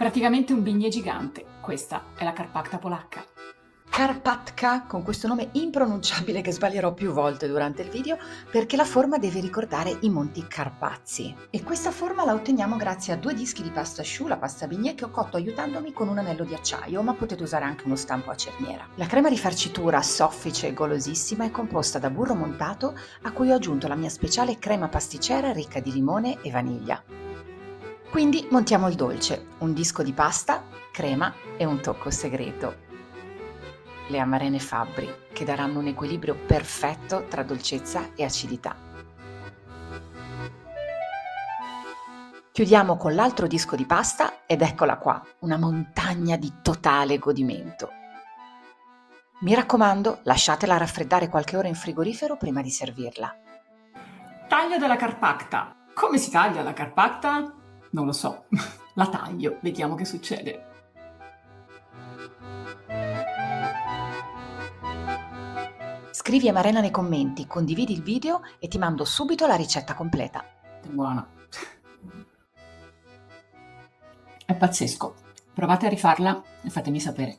praticamente un bignè gigante. Questa è la Carpacta polacca. Karpatka, con questo nome impronunciabile che sbaglierò più volte durante il video, perché la forma deve ricordare i Monti Carpazi. E questa forma la otteniamo grazie a 2 dischi di pasta choux, la pasta bignè, che ho cotto aiutandomi con un anello di acciaio, ma potete usare anche uno stampo a cerniera. La crema di farcitura, soffice e golosissima, è composta da burro montato, a cui ho aggiunto la mia speciale crema pasticcera ricca di limone e vaniglia. Quindi montiamo il dolce: un disco di pasta, crema e un tocco segreto: le amarene Fabbri, che daranno un equilibrio perfetto tra dolcezza e acidità. Chiudiamo con l'altro disco di pasta ed eccola qua, una montagna di totale godimento. Mi raccomando, lasciatela raffreddare qualche ora in frigorifero prima di servirla. Taglio della Carpacta. Come si taglia la Carpacta? Non lo so. La taglio, vediamo che succede. Scrivi Amarena nei commenti, condividi il video e ti mando subito la ricetta completa. È buona. È pazzesco. Provate a rifarla e fatemi sapere.